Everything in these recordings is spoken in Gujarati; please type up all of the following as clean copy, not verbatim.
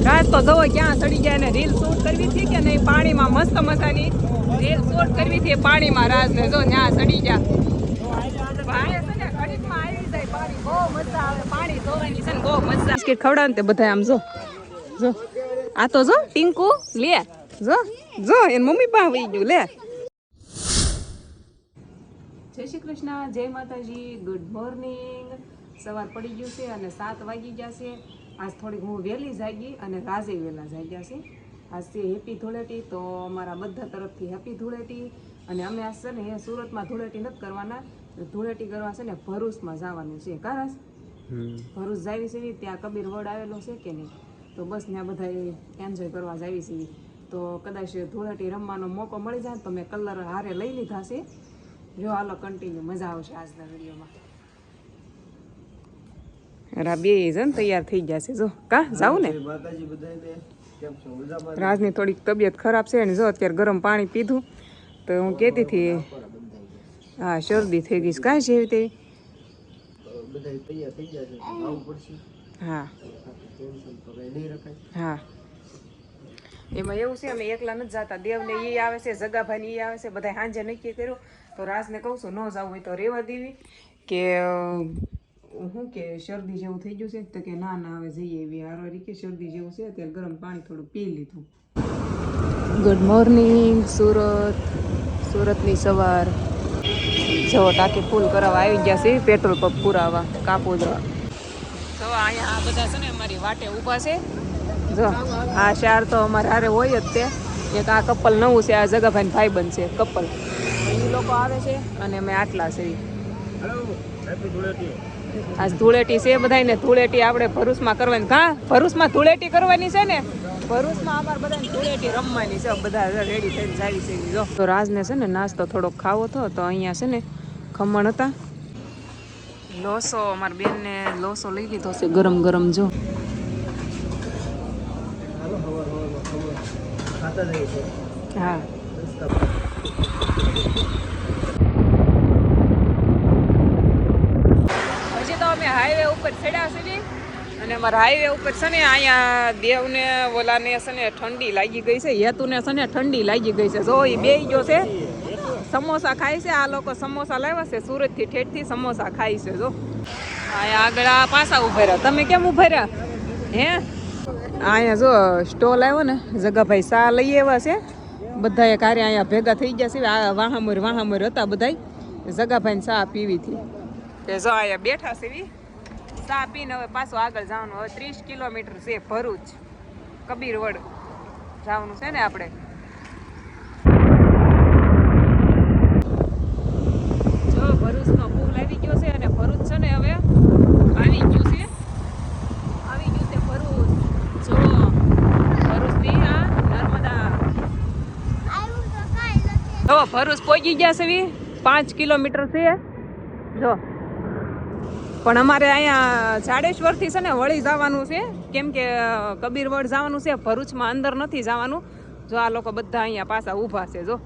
રાત તો જવો ક્યાં ચડી ગયા ને રીલ શૂટ કરવી હતી કે નહીં પાણીમાં મસ્ત મજાની રીલ શૂટ કરવી હતી પાણીમાં રાત ને જો ત્યાં ચડી ગયા ભાઈ છે ને ઘડીકમાં આવી જાય પાણી બહુ મજા આવે પાણી જોવાની છે ને બહુ મજા બિસ્કિટ ખવડાવે ને તે બધા આમ જો આ તો જો ટીંકુ લે જો એન મમ્મી પા આવી ગયું લે જય શ્રી કૃષ્ણ જય માતાજી ગુડ મોર્નિંગ સવાર પડી ગયું છે અને 7 વાગી ગયા છે આજ થોડીક હું વહેલી જાગી અને રાજે વહેલા જાગ્યા છે આજ છે હેપી ધૂળેટી તો અમારા બધા તરફથી હેપી ધૂળેટી અને અમે આજ છે ને સુરતમાં ધૂળેટી નથી કરવાના ધૂળેટી કરવા છે ને ભરૂચમાં જવાનું છે કારણ ભરૂચ જાવી છે ત્યાં કબીર વડ આવેલો છે કે નહીં તો બસ ત્યાં બધા એન્જોય કરવા જાવી છે તો કદાચ ધૂળેટી રમવાનો મોકો મળી જાય તો મેં કલર હારે લઈ લીધા છે જો હાલો કન્ટિન્યુ મજા આવશે આજના વિડીયોમાં રા બે જણ તૈયાર થઈ ગયા છે જો કા જાવ ને રાજની થોડીક તબિયત ખરાબ છે ને જો અત્યારે ગરમ પાણી પીધું તો હું કહેતી હતી હા શરદી થઈ ગઈ કાંઈ છે એવી હા હા એમાં એવું છે અમે એકલા નથી જતા દેવને એ આવે છે જગાભાઈ એ આવે છે બધા સાંજે નક્કી કર્યું તો રાજને કહું છું ન જવું હોય તો રેવા દેવી કે શું કે શરદી જેવું થઈ ગયું છે તો કે ના ના હવે જઈએ એવી હારવારી કે શરદી જેવું છે અત્યારે ગરમ પાણી થોડું પી લીધું ગુડ મોર્નિંગ સુરતની સવાર જો ટાંકી ફૂલ કરાવવા આવી ગયા છે પેટ્રોલ પંપ પુરાવા કાપોદરા તો અહીંયા આ બધા છે ને અમારી વાટે ઊભા છે જો આ શાર તો અમારે હારે હોય જ તે એક આ કપલ નવું છે આ જગાભાઈ ભાઈ બનશે કપલ એ લોકો આવે છે અને અમે આટલા છે આજ ધૂળેટી છે બધાને ધૂળેટી આપણે ભરૂચમાં કરવાની હા ભરૂચમાં ધૂળેટી કરવાની છે ને ભરૂચમાં અમારે બધાને ધૂળેટી રમવાની છે બધા રેડી થઈને જાવી છે જો તો રાજને છે ને નાસ્તો થોડોક ખાવો હતો તો અહીંયા છે ને ખમણ હતા લોસો અમારી બેનને લોસો લઈ લીધો છે ગરમ ગરમ જો હા હજી તો અમે હાઈવે ઉપર ચડ્યા છે અને અમારા હાઈવે ઉપર છે ને અહીંયા દેવને ઓલાને છે ને ઠંડી લાગી ગઈ છે હેતુને છે ને ઠંડી લાગી ગઈ છે જો એ બેહી ગયો છે સમોસા ખાય છે આ લોકો સમોસા લાવ્યા છે સુરતથી ઠેઠથી સમોસા ખાય છે જો અહીંયા આગળ આ પાછા ઉભા રહ્યા તમે કેમ ઉભા રહ્યા હે અહીંયા જો સ્ટોલ આવ્યો ને જગાભાઈ સા લઈ આવ્યા છે બધા એક હારે અહીંયા ભેગા થઈ ગયા છે આ વાહામર હતા બધા જગાભાઈને સા પીવી હતી તે જો અહીંયા બેઠા છે સા પીને હવે પાછું આગળ જવાનું હવે 30 કિલોમીટર છે ભરૂચ કબીરવડ જવાનું છે ને આપણે જો ભરૂચનો પુલ આવી ગયો છે અને ભરૂચ છે ને હવે આવી ગયું છે ભરૂચ જો ભરૂચની આ નર્મદા જો ભરૂચ પહોંચી ગયા છે 5 કિલોમીટર છે જો પણ અમારે અહીંયા જાડેશ્વરથી છે ને વળી જવાનું છે કેમ કે કબીરવડ જવાનું છે ભરૂચમાં અંદર નથી જવાનું જો આ લોકો બધા અહીંયા પાછા ઊભા છે જો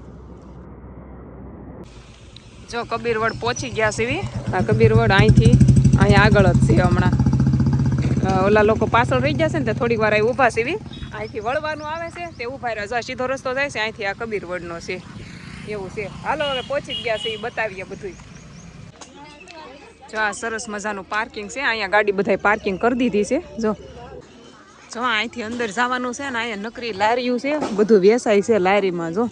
કબીરવડ પહોંચી ગયા છે આ કબીરવડ અહીંથી અહીંયા આગળ જ છે હમણાં ઓલા લોકો પાછળ રહી ગયા છે ને તે થોડીક વાર અહીં ઊભા છે અહીંથી વળવાનું આવે છે તે ઊભા રહ્યા સીધો રસ્તો જાય છે અહીંથી આ કબીરવડનો છે એવું છે હાલો હવે પહોંચી ગયા છે એ બતાવીએ બધું જો આ સરસ મજાનું પાર્કિંગ છે અહીંયા ગાડી બધાય પાર્કિંગ કરી દીધી છે જો અહીંથી અંદર જવાનું છે ને અહીંયા નકરી લારીયું છે બધું વેચાય છે લારીમાં જો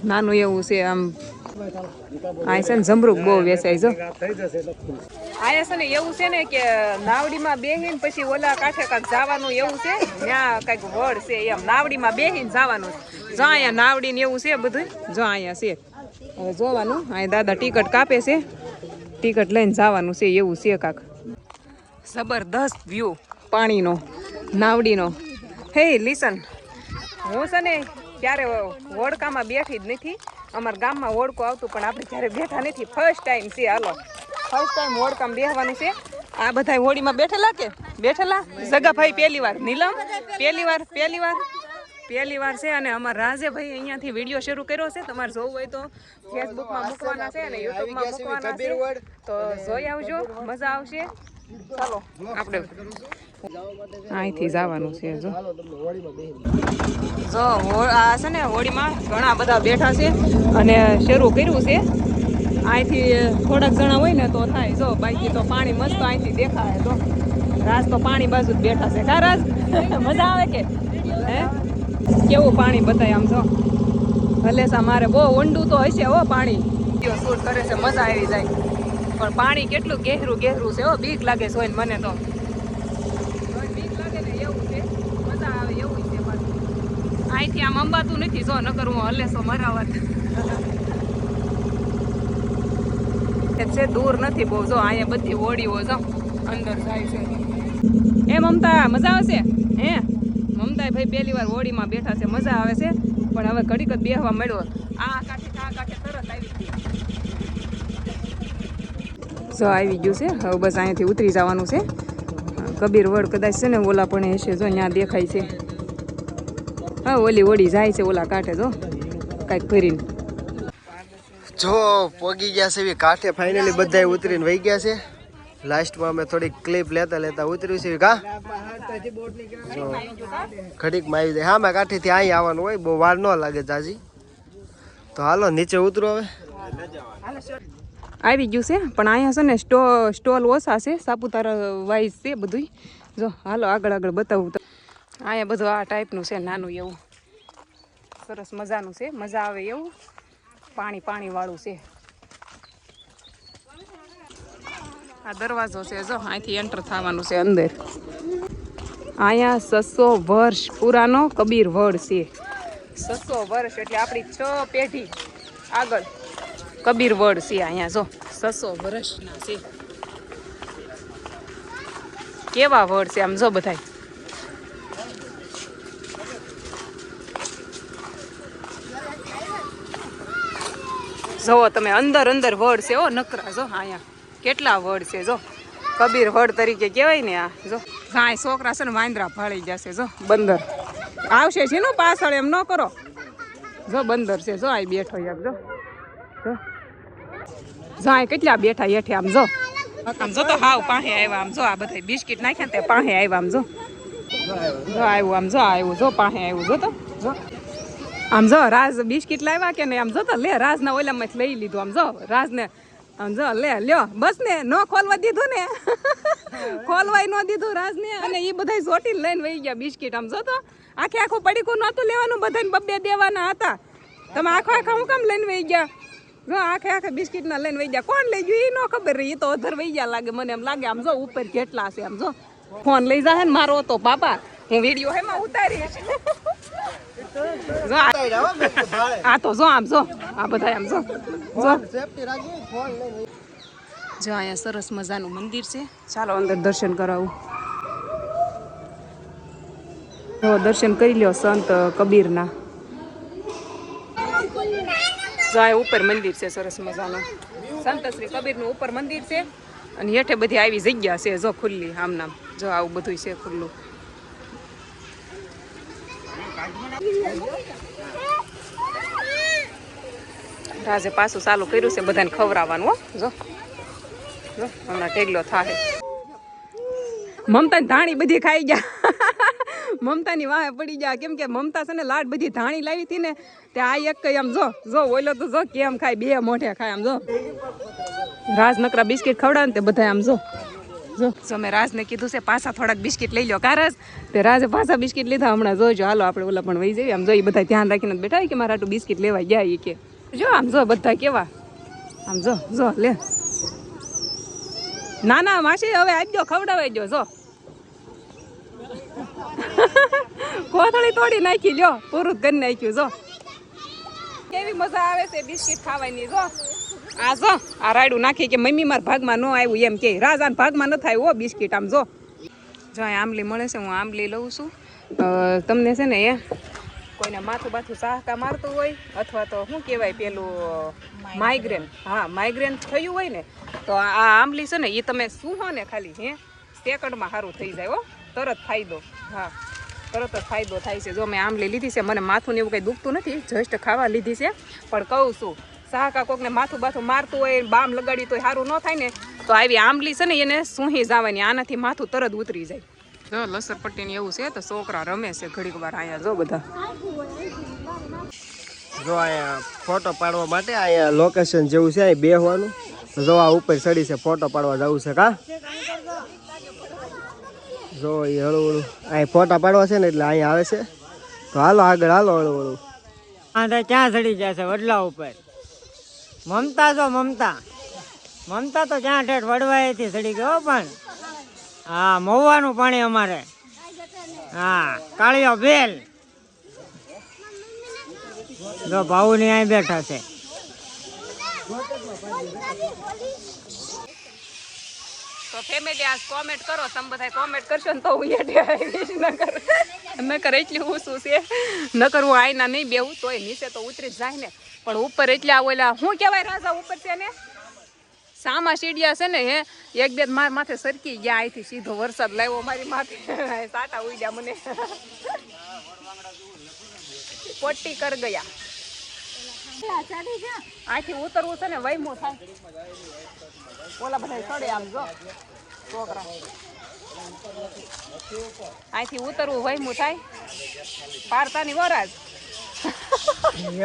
નાનું એવું છે આમ અહીં છે ને જમરૂક બહુ વેચાય જો અહીંયા છે ને એવું છે ને કે નાવડીમાં બેહીને પછી ઓલા કાંઠે કાંક જવાનું એવું છે ત્યાં કંઈક વડ છે એમ નાવડીમાં બેહીને જવાનું જો અહીંયા નાવડી ને એવું છે બધું જો અહીંયા છે હવે જોવાનું અહીંયા દાદા ટિકિટ કાપે છે ટિકિટ લઈને જવાનું છે એવું છે કાક જબરદસ્ત વ્યૂ પાણીનો નાવડીનો હે લિસન હું છે ને ક્યારે હોડકામાં બેઠી જ નથી અમારા ગામમાં હોડકો આવતું પણ આપણે ક્યારે બેઠા નથી ફર્સ્ટ ટાઈમ છે હાલો ફર્સ્ટ ટાઈમ હોડકામાં બેસવાનું છે આ બધા હોડીમાં બેઠેલા જગાભાઈ પહેલી વાર નીલમ પહેલી વાર છે અને અમારા રાજેભાઈ અહીંયાથી વિડીયો શરૂ કર્યો છે તમારે જોવું હોય તો ફેસબુકમાં મૂકવાના છે અને યુટ્યુબમાં મૂકવાના છે તો જોઈ આવજો મજા આવશે ચાલો આપણે અહીંથી જવાનું છે જો આ છે ને હોળીમાં ઘણા બધા બેઠા છે અને શરૂ કર્યું છે અહીંથી થોડાક જણા હોય ને તો થાય જો બાકી તો પાણી મસ્ત અહીંથી દેખાય તો રાજ તો પાણી બાજુ જ બેઠા છે કા રાજ મજા આવે કે હે કેવું પાણી બતાય આમ જો હલેસા મારે બહુ ઊંડું તો હશે હો પાણી શૂટ કરે છે મજા આવી જાય પણ પાણી કેટલું ગહેરું ગહેરું છે હો બીક લાગે છે હોય મને તો બીક લાગે ને એવું છે મજા આવે એવું છે પાછું અહીંથી આમ અંબાતું નથી જો નકર હું હલેસો મરાવત છે દૂર નથી બહુ જો અહીંયા બધી હોડીઓ જો અંદર જાય છે એ મમતા મજા આવશે હે મમતા ભાઈ પહેલી વાર હોડીમાં બેઠા છે મજા આવે છે પણ હવે ઘડીક જ બેહવા મળ્યો આ કાંઠે તરત આવી ગઈ જો આવી ગયું છે હવે બસ અહીંયાથી ઉતરી જવાનું છે કબીર વડ કદાચ છે ને ઓલા પણ હશે જો અહીંયા દેખાય છે હા ઓલી હોડી જાય છે ઓલા કાંઠે જો કાંઈક ભરીને જો પોગી ગયા છે કાંઠે ફાઇનલી બધા ઉતરીને વહી ગયા છે લાસ્ટમાં અમે થોડીક ક્લિપ લેતા ઉતર્યું છે કા જો ઘડીકમાં આવી જાય હા મેં કાંઠેથી અહીં આવવાનું હોય બહુ વાર ન લાગે જાજી તો હાલો નીચે ઉતરો હવે આવી ગયું છે પણ અહીંયા છે ને સ્ટોલ ઓછા છે સાપુતારા વાઇઝ છે બધું જો હાલો આગળ બતાવું તો અહીંયા બધું આ ટાઈપનું છે નાનું એવું સરસ મજાનું છે મજા આવે એવું પાણી વાળું છે આ દરવાજો છે જો અહીંથી એન્ટર થવાનું છે અંદર અહીંયા 600 વર્ષ પુરાનો કબીર વડ છે 600 વર્ષ એટલે આપણી 6 પેઢી આગળ કબીર વડ છે અહીંયા જો 600 વર્ષના છે કેવા વડ છે આમ જો બધાય જો તમે અંદર વડ છે ઓ નકરા જો અહીંયા કેટલા વડ છે જો કબીર વડ તરીકે કહેવાય ને આ જો કાંઈ છોકરા છે ને વાંદરા ફાળી જશે જો બંદર આવશે છે ને પાછળ એમ ન કરો જો બંદર છે જો આ બેઠો યાર જો જાય કેટલા બેઠા હેઠે આમ જો તો હાવ પાસે આવ્યા આમ જો આ બધા બિસ્કિટ નાખ્યા તે પાસે આવ્યા આમ જો આવ્યું જો પાસે આવ્યું જો તો જો આમ જો રાજ બિસ્કિટ લાવ્યા કે નહીં આમ જો તો લે રાજના ઓલામાંથી લઈ લીધું આમ જો રાજને આમ જો લ્યો બસ ને ન ખોલવા દીધું ને ખોલવાય ન દીધું રાજને અને એ બધા ચોટીને લઈને વહી ગયા બિસ્કિટ આમ જો તો આખું પડીકું નહોતું લેવાનું બધાને બબ્બે દેવાના હતા તમે આખા હું કામ લઈને વહી ગયા જો આખે બિસ્કિટ ના લઈને વહી ગયા કોણ લઈ ગયું એ ન ખબર રહી એ તો અધર વહી ગયા લાગે મને એમ લાગે આમ જો ઉપર કેટલા છે આમ જો ફોન લઈ જાય ને મારો તો પાપા હું વિડીયો હેમાં ઉતારીશ આ તો જો આમ જો આ બધા આમ જો અહીંયા સરસ મજાનું મંદિર છે ચાલો અંદર દર્શન કરાવું જો દર્શન કરી લ્યો સંત કબીરના જો આ ઉપર મંદિર છે સરસ મજાનું સંત શ્રી કબીરનું ઉપર મંદિર છે અને હેઠે બધી આવી જગ્યા છે જો ખુલ્લી આમ નામ જો આવું બધું છે ખુલ્લું રાજે પાછું ચાલુ કર્યું છે બધાને ખવડાવવાનું હો જો હમણાં ઢેગલો થાય મમતા ધાણી બધી ખાઈ ગયા મમતાની વાહે પડી ગયા કેમ કે મમતા છે ને લાડ બધી ધાણી લાવી હતી ને તે આ એક કઈ આમ જો ઓલો તો જો કેમ ખાય બે મોઢે ખાય આમ જો રાજ નકરા બિસ્કિટ ખવડાવે ને તે બધા આમ જો મેં રાજને કીધું છે પાછા થોડાક બિસ્કિટ લઈ લો કા રાજ તે રાજે પાછા બિસ્કિટ લીધા હમણાં જોઈજો હાલો આપણે ઓલા પણ વહી જઈએ આમ જો એ બધા ધ્યાન રાખીને બેઠા કે મારા આટલું બિસ્કિટ લેવા ગયા એ કે જો આમ જો બધા કેવા આમ જો લે ના માસી હવે આપજો ખવડાવાઈ જો કોથળી તોડી નાખી લ્યો પૂરું કરી નાખ્યું જો કેવી મજા આવે છે બિસ્કિટ ખાવાની જો આ રાયડું નાખી કે મમ્મી મારા ભાગમાં ન આવ્યું એમ કે રાજાના ભાગમાં ન થાય ઓ બિસ્કિટ આમ જો આંબલી મળે છે હું આંબલી લઉં છું તમને છે ને એ કોઈને માથું સાહકા મારતું હોય અથવા તો શું કહેવાય પેલું માઇગ્રેન થયું હોય ને તો આ આંબલી છે ને એ તમે સૂહો ને ખાલી સેકન્ડમાં સારું થઈ જાય હો તરત ફાયદો તરત જ ફાયદો થાય છે જો મેં આંબલી લીધી છે મને માથું ને એવું કંઈ દુખતું નથી જસ્ટ ખાવા લીધી છે પણ કહું છું સાહકા કોકને માથું બાથું મારતું હોય બામ લગાડી તો સારું ન થાય ને તો આવી આંબલી છે ને એને સૂહી જવાની આનાથી માથું તરત ઉતરી જાય. જો લસરપટ્ટી એવું છે તો છોકરા રમે છે ઘડીક વાર અહીંયા જો બધા. જો અહીંયા ફોટો પાડવા માટે અહીંયા લોકેશન જેવું છે અહીં બેહવાનું. તો જો આ ઉપર ચડી છે ફોટો પાડવા જવું છે કા. જો એ હળું હળું અહીં ફોટા પાડવા છે ને એટલે અહીંયા આવે છે. તો હાલો આગળ હાલો હળું હળું. હા ક્યાં ચડી જશે વડલા ઉપર. મમતા જો મમતા તો ક્યાં ઠેઠ વડવાએથી ચડી ગયો પણ. હા મહુવાનું પાણી અમારે. હા કાળિયો બેલ જો ભાઉની અહીં બેઠા છે. તો ફેમિલી આ કોમેન્ટ કરો, તમે બધા કોમેન્ટ કરશો ને તો હું આવીશ. નકર એટલી ઊંચું છે, નકર હું આઈના નહીં બેવું તોય નીચે તો ઉતરી જ જાય ને. પણ ઉપર એટલે આ ઓલા શું કહેવાય રાજા ઉપર છે ને સામા સીડિયા છે ને હે એક બે માર માથે સરકી ગયા. અહીંથી સીધો વરસાદ લાવ્યો મારી માથે સાટા ઉડ્યા મને પોટી કર ગયા. અહીંથી ઉતરવું છે ને વૈમો થાય. ઓલા બધા ચડે આમ જો છોકરા અહીંથી ઉતરવું વૈમું થાય પારતાની વરાજ.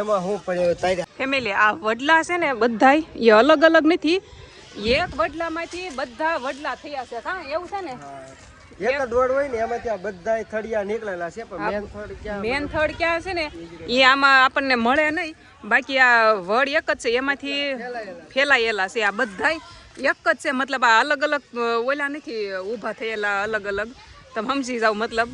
એમાં હું પડ્યો તાર્યા ફેમિલી આ વડલા છે ને બધા એ અલગ અલગ નથી, એક વડલામાંથી બધા વડલા થયા છે. હા એવું છે ને એક જ વડ હોય ને એમાંથી આ બધા થડિયા નીકળેલા છે પણ મેન થડ ક્યાં મેન થડ ક્યાં છે ને એ આમાં આપણને મળે નહીં. બાકી આ વડ એક જ છે એમાંથી ફેલાયેલા છે. આ બધા એક જ છે મતલબ આ અલગ અલગ ઓલા નથી ઊભા થયેલા અલગ અલગ. તમે સમજી જાઓ મતલબ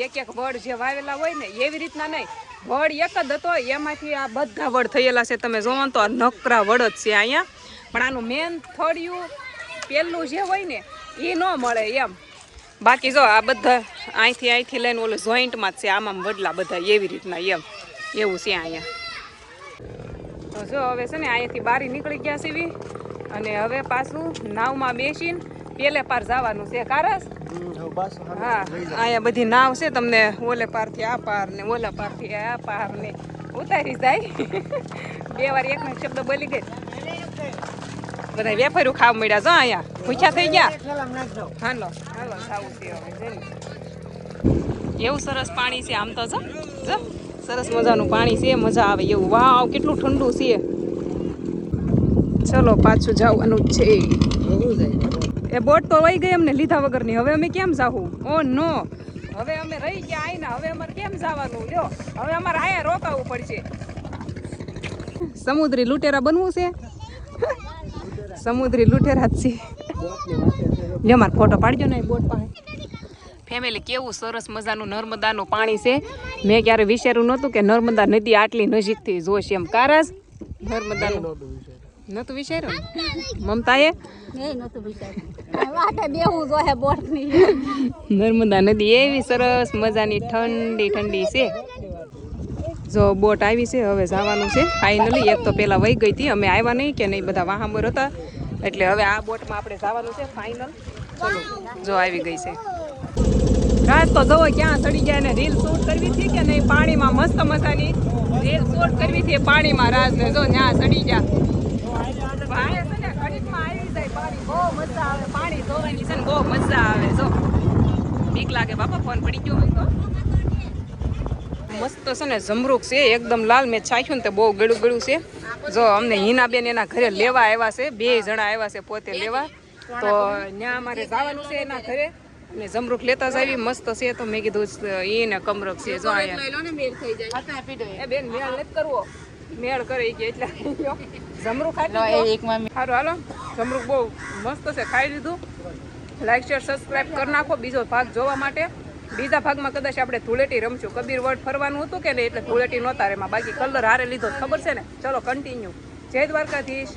એક એક વડ જે વાવેલા હોય ને એવી રીતના નહીં. વડ એક જ હતો એમાંથી આ બધા વડ થયેલા છે. તમે જોવો તો આ નકરા વડ જ છે અહીંયા. પણ આનું મેન થડિયું પેલું જે હોય ને એ ન મળે એમ. બાકી જો આ બધા અહીંથી લઈને ઓલું જોઈન્ટમાં જ છે આમાં વડલા બધા એવી રીતના એમ એવું છે અહીંયા. તો જો હવે છે ને અહીંયાથી બારી નીકળી ગયા સીવી અને હવે પાછું નાવમાં બેસીને પેલે પાર જવાનું છે. કારસ હા અહીંયા બધી નાવ છે તમને ઓલે પારથી આ પાર ને ઓલા પારથી આ પાર ને ઉતારી જાય. બે વાર એકનો શબ્દ બોલી ગઈ બધા વેપારીઓ ખાવા મળ્યા જો અહીંયા ભૂખ્યા થઈ ગયા. હાલો હાલો ખાવું છે હવે. એવું સરસ પાણી છે આમ તો જો સરસ મજાનું પાણી છે, મજા આવે એવું. વાવ કેટલું ઠંડુ છે. ચલો પાછું જવાનું જ છે. એ બોટ તો વહી ગઈ અમને લીધા વગરની. હવે અમે કેમ જાવું? ઓ નો હવે અમે રહી ગયા આઈના. હવે અમારે કેમ જવાનું? લ્યો હવે અમારે આયા રોકાવું પડશે. સમુદ્રી લૂંટેરા બનવું છે. સમુદ્રી લૂંટેરા જ છે. લ્યો મારો ફોટો પાડજો ને બોટ પાસે. ફેમિલી કેવું સરસ મજાનું નર્મદાનું પાણી છે. મેં ક્યારે વિચાર્યું નહોતું કે નર્મદા નદી આટલી નજીકથી જોશે એમ. કારસ નર્મદાનું નતું વિચાર્યું મમતાએ? નર્મદા નદી એવી સરસ મજાની ઠંડી ઠંડી છે. જો બોટ આવી છે હવે જવાનું છે ફાઇનલી. એક તો પેલા વહી ગઈ હતી, અમે આવ્યા નહીં કે નહીં બધા વાહામોર હતા એટલે હવે આ બોટમાં આપણે જવાનું છે ફાઇનલ. ચલો જો આવી ગઈ છે. રાત તો જવો ક્યાં ચડી ગયા ને રીલ શૂટ કરવી હતી કે નહીં પાણીમાં મસ્ત મજાની રીલ શૂટ કરવી હતી પાણીમાં. રાત ને જો ત્યાં ચડી ગયા. ભાઈ છે ને ઘડીકમાં આવી જાય પાણી. બહુ મજા આવે પાણી ધોવાની છે ને બહુ મજા આવે. જો બીક લાગે બાપા ફોન પડી ગયો હોય તો. મસ્ત છે ને જમરૂક છે એકદમ લાલ. મેં ચાખ્યું ને તે બહુ ગળું ગળું છે. જો અમને હિનાબેન એના ઘરે લેવા આવ્યા છે. 2 જણા આવ્યા છે પોતે લેવા. તો ત્યાં અમારે જવાનું છે એના ઘરે ને જમરૂક લેતા જ આવી. મસ્ત છે તો મેં કીધું એને કમરક છે જો અહીંયા. એ બેન મેળ નથી કરવો, મેળ કરે કે એટલે જમરૂક ખાઈ સારું. હાલો જમરૂક બહુ મસ્ત છે, ખાઈ લીધું. લાઈક શેર સબસ્ક્રાઈબ કરી નાખો બીજો ભાગ જોવા માટે. બીજા ભાગમાં કદાચ આપણે ધૂળેટી રમશું. કબીર વડ ફરવાનું હતું કે નહીં એટલે ધૂળેટી નહોતા રેમાં. બાકી કલર હારે લીધો ખબર છે ને. ચલો કન્ટિન્યુ. જય દ્વારકાધીશ.